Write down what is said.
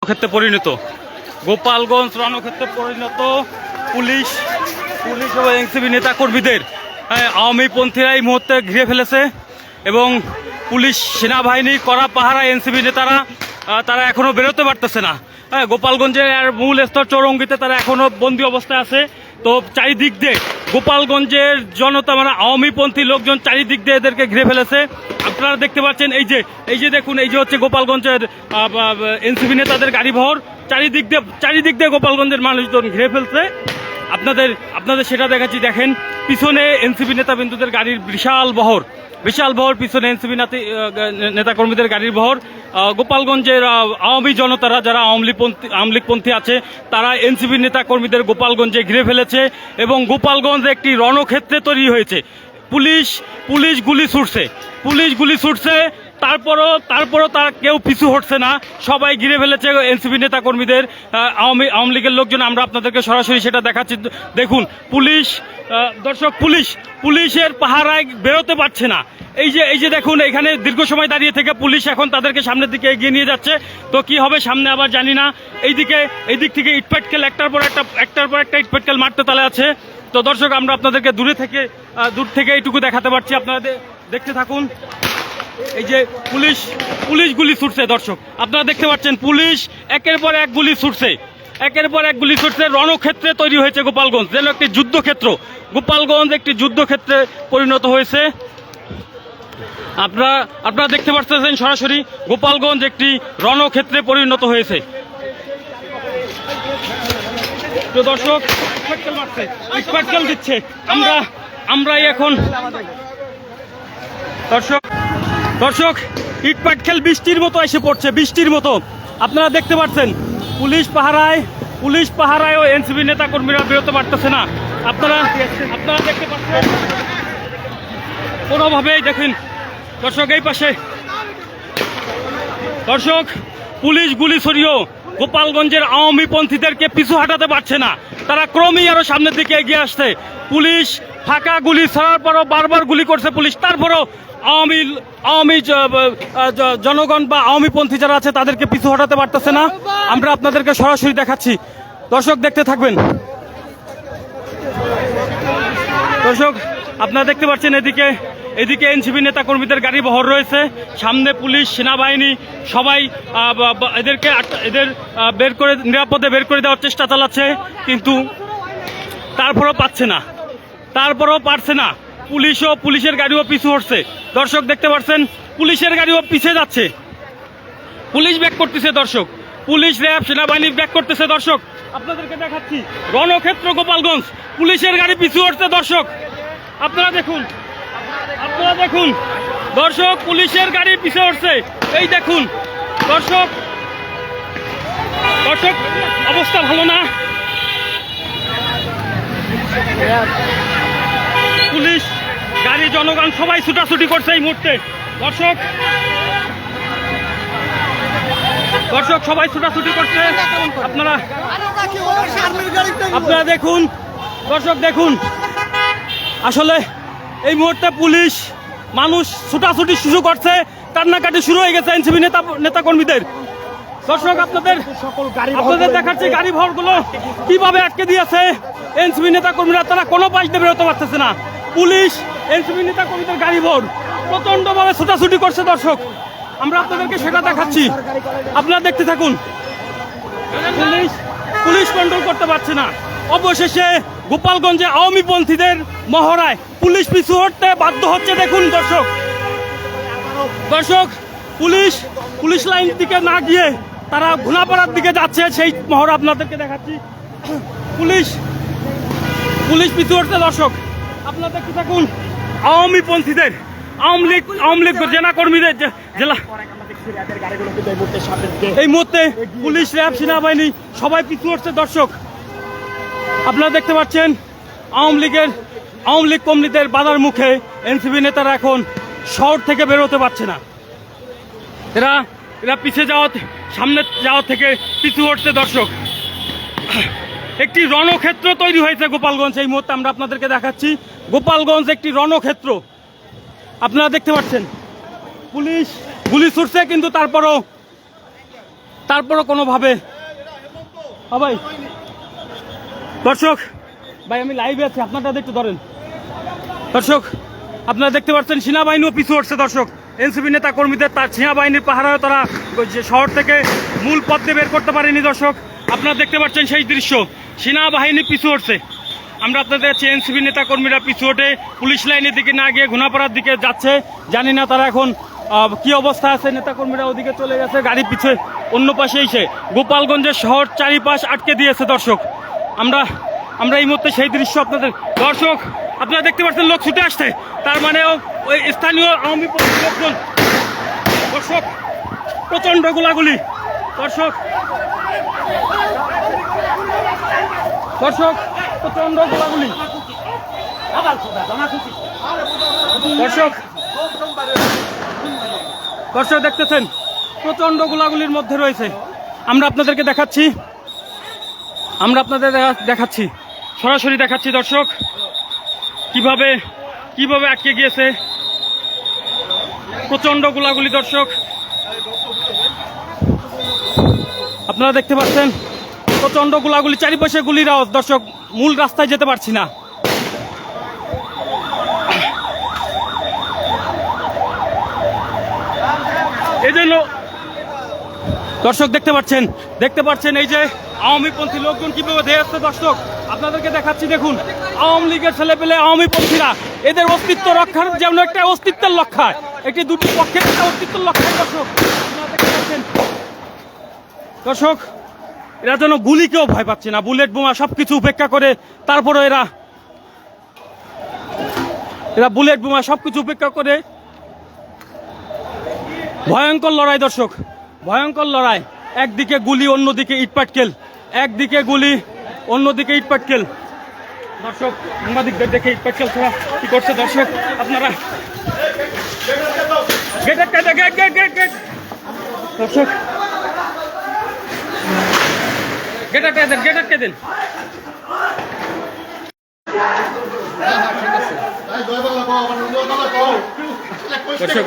ক্ষেত্রে পরিণত, গোপালগঞ্জ রণক্ষেত্রে পরিণত। পুলিশ পুলিশ ও এনসিপি নেতা কর্মীদের আওয়ামীপন্থীরা এই মুহূর্তে ঘিরে ফেলেছে এবং পুলিশ সেনাবাহিনী কড়া পাহারায় এনসিপি নেতারা তারা এখনও বেরোতে পারতেছে না। গোপালগঞ্জের মূল স্তর চৌরঙ্গিতে তারা এখনও বন্দি অবস্থায় আছে। তো চারিদিক দিয়ে গোপালগঞ্জের জনতা মানে আওয়ামীপন্থী লোকজন চারিদিক দিয়ে এদেরকে ঘিরে ফেলেছে। আপনারা দেখতে পাচ্ছেন এই যে দেখুন, এই যে হচ্ছে গোপালগঞ্জের এনসিপি নেতাদের গাড়িবহর চারিদিক দিয়ে গোপালগঞ্জের মানুষজন ঘিরে ফেলছে। আপনাদের সেটা দেখাচ্ছি। দেখেন পিছনে এনসিপি নেতাবিন্দুদের গাড়ির বিশাল বহর পিছনে এনসিপি নেতাকর্মীদের গাড়ির বহর। গোপালগঞ্জের আওয়ামী জনতারা যারা আওয়ামী লীগপন্থী আছে তারা এনসিপি নেতাকর্মীদের গোপালগঞ্জে ঘিরে ফেলেছে এবং গোপালগঞ্জ একটি রণক্ষেত্রে তৈরি হয়েছে। পুলিশ গুলি ছুটছে, তারপরও তারা কেউ পিছু হটছে না, সবাই ঘিরে ফেলেছে এনসিপি নেতাকর্মীদের আওয়ামী লীগের লোকজন। আমরা আপনাদেরকে সরাসরি সেটা দেখাচ্ছি। দেখুন পুলিশের পাহারায় বেরোতে পারছে না। এই যে দেখুন, এখানে দীর্ঘ সময় দাঁড়িয়ে থেকে পুলিশ এখন তাদেরকে সামনের দিকে এগিয়ে নিয়ে যাচ্ছে। তো কি হবে সামনে আবার জানি না। এই দিক থেকে ইটপাটকেল একটার পর একটা ইটপাটকেল মারতে তালে আছে। তো দর্শক, আমরা আপনাদেরকে দূর থেকে এইটুকু দেখাতে পারছি, আপনারা দেখতে থাকুন। এই যে পুলিশ গুলি ছুটছে দর্শক, আপনারা দেখতে পাচ্ছেন পুলিশ একের পর এক গুলি ছুটছে। রণক্ষেত্রে তৈরি হয়েছে গোপালগঞ্জ, যেন একটি যুদ্ধক্ষেত্র। গোপালগঞ্জ একটি যুদ্ধক্ষেত্রে পরিণত হয়েছে। আপনারা দেখতে পাচ্ছেন সরাসরি গোপালগঞ্জ একটি রণক্ষেত্রে পরিণত হয়েছে। তো দর্শক, ইটপাটকেল দিচ্ছে। আমরাই এখন দর্শক ইটপাটকেল বৃষ্টির মতো এসে পড়ছে, বৃষ্টির মতো। আপনারা দেখতে পাচ্ছেন পুলিশ পাহারায় ও এনসিপি নেতা কর্মীরা বেরোতে পারতেছে না। আপনারা দেখতে পাচ্ছেন কোনোভাবেই। দেখুন দর্শক, এই পাশে দর্শক পুলিশ গুলি ছড়িয়েও গোপালগঞ্জের আওয়ামীপন্থীদেরকে পিছু হাঁটাতে পারছে না। তারা ক্রমেই আরো সামনের দিকে এগিয়ে আসছে। পুলিশ ফাঁকা গুলি ছড়ার পরও বারবার গুলি করছে পুলিশ, তারপরও আওয়ামী জনগণ বা আওয়ামীপন্থী যারা আছে তাদেরকে পিছু হটাতে পারতেছে না। আমরা আপনাদেরকে সরাসরি দেখাচ্ছি, দর্শক দেখতে থাকবেন। দর্শক, আপনারা দেখতে পাচ্ছেন এদিকে এনসিপি নেতা কর্মীদের গাড়ি বহর রয়েছে, সামনে পুলিশ সেনাবাহিনী সবাই এদের নিরাপদে বের করে দেওয়ার চেষ্টা চালাচ্ছে, কিন্তু তারপরও পারছে না। পুলিশের গাড়িও পিছু হটছে। দর্শক দেখতে পাচ্ছেন পুলিশের গাড়িও পিছিয়ে যাচ্ছে, পুলিশ ব্যাক করতেছে। দর্শক, পুলিশ র্যাব সেনাবাহিনী ব্যাক করতেছে। দর্শক আপনাদেরকে দেখাচ্ছি রণক্ষেত্র গোপালগঞ্জ, পুলিশের গাড়ি পিছু হটছে। দর্শক আপনারা দেখুন দর্শক, পুলিশের গাড়ি পিছু হটছে। এই দেখুন দর্শক অবস্থা ভালো না। পুলিশ গাড়ি জনগণ সবাই ছুটাছুটি করছে এই মুহূর্তে। দর্শক সবাই ছুটাছুটি করছে। আপনারা দেখুন দর্শক, দেখুন আসলে এই মুহূর্তে পুলিশ মানুষ ছুটাছুটি শুরু করছে, কান্নাকাটি শুরু হয়ে গেছে এনসিপি নেতা কর্মীদের। দর্শক আপনাদের দেখাচ্ছে গাড়ি ভরগুলো কিভাবে আটকে দিয়েছে এনসিপি নেতা কর্মীরা। তারা কোনো পাশ দিয়ে বেরোতে পারতেছে না। পুলিশ এনসিপি নেতা কর্মীদের গাড়ি ভর প্রচন্ডভাবে ছুটাছুটি করছে। দর্শক আমরা আপনাদেরকে সেটা দেখাচ্ছি, আপনারা দেখতে থাকুন। পুলিশ কন্ট্রোল করতে পারছে না। অবশেষে গোপালগঞ্জে আওয়ামীপন্থীদের মহড়ায় পুলিশ পিছু হটতে বাধ্য হচ্ছে। দেখুন দর্শক পুলিশ লাইন দিকে না গিয়ে তারা ঘুনাপাড়ার দিকে যাচ্ছে, সেই মহড়া আপনাদেরকে দেখাচ্ছি। পুলিশ পিছু হটছে। দর্শক আপনারা দেখতে থাকুন আওয়ামীপন্থীদের আওয়ামী লীগ জেলা কর্মীদের এই মুহূর্তে পুলিশ র্যাব সেনাবাহিনী সবাই পিছু হটছে। দর্শক আপনারা দেখতে পাচ্ছেন আওয়ামী লীগ কর্মীদের বাধার মুখে এনসিপি নেতারা এখন শহর থেকে বেরোতে পারছে না। এরা সামনে যাওয়া থেকে পিছু হটছে। দর্শক একটি রণক্ষেত্র তৈরি হয়েছে গোপালগঞ্জ। এই মুহূর্তে আমরা আপনাদেরকে দেখাচ্ছি গোপালগঞ্জ একটি রণক্ষেত্র। আপনারা দেখতে পাচ্ছেন পুলিশ গুলি ছুটছে, কিন্তু তারপরও তারপরও কোনোভাবে ভাই দর্শক ভাই আমি লাইভে আছি, আপনারা একটু ধরেন। দর্শক আপনারা দেখতে পাচ্ছেন সেনাবাহিনীও পিছু হচ্ছে। দর্শক এনসিপি নেতা কর্মীদের তার সেনাবাহিনীর পাহারায় তারা যে শহর থেকে মূল পথ দিয়ে বের করতে পারেনি। দর্শক আপনারা দেখতে পাচ্ছেন সেই দৃশ্য, সেনাবাহিনী পিছু হচ্ছে। আমরা আপনাদের কাছে এনসিপি নেতা কর্মীরা পিছু হটে পুলিশ লাইনের দিকে না গিয়ে ঘুনাপাড়ার দিকে যাচ্ছে। জানি না তারা এখন কি অবস্থা আছে। নেতাকর্মীরা ওদিকে চলে গেছে, গাড়ি পিছে অন্য পাশে এসে গোপালগঞ্জের শহর চারিপাশ আটকে দিয়েছে। দর্শক আমরা এই মুহূর্তে সেই দৃশ্য আপনাদের, দর্শক আপনারা দেখতে পাচ্ছেন লোক ছুটে আসছে, তার মানে ওই স্থানীয় আওয়ামী পন্থী লোকজন। দর্শক প্রচন্ড গোলাগুলি। দর্শক প্রচন্ড গোলাগুলি। দর্শক দেখতেছেন প্রচন্ড গোলাগুলির মধ্যে রয়েছে। আমরা আপনাদেরকে দেখাচ্ছি সরাসরি দেখাচ্ছি। দর্শক কিভাবে আটকে গিয়েছে প্রচন্ড গোলাগুলি। দর্শক আপনারা দেখতে পাচ্ছেন প্রচন্ড গোলাগুলি, চারিপাশে গুলির আওয়াজ। দর্শক মূল রাস্তায় যেতে পারছি না। এই জন্য দর্শক দেখতে পাচ্ছেন এই যে আওয়ামী পন্থী লোকজন কিভাবে ধেয়ে আসছে। দর্শক আপনাদেরকে দেখাচ্ছি, দেখুন আওয়ামী লীগের ছেলে পেলে আওয়ামী পন্থীরা এদের অস্তিত্ব রক্ষার যেমন একটা অস্তিত্বের লক্ষ্য, একটি দুটি পক্ষের একটা অস্তিত্বের লক্ষ্য। দর্শক আপনারা দেখতে পাচ্ছেন, দর্শক এরা যেন গুলিকেও ভয় পাচ্ছে না, বুলেট বোমা সবকিছু উপেক্ষা করে। তারপরে এরা বুলেট বোমা সবকিছু উপেক্ষা করে ভয়ঙ্কর লড়াই। দর্শক ভয়ঙ্কর লড়াই, একদিকে গুলি অন্যদিকে ইটপাটকেল, একদিকে গুলি অন্যদিকে ইটপাটকেল। দর্শক সাংবাদিকদের দেখে ইটপাটকেল ছাড়া কি করছে। দর্শক আপনারা দর্শক গেট আটকে দেন। দর্শক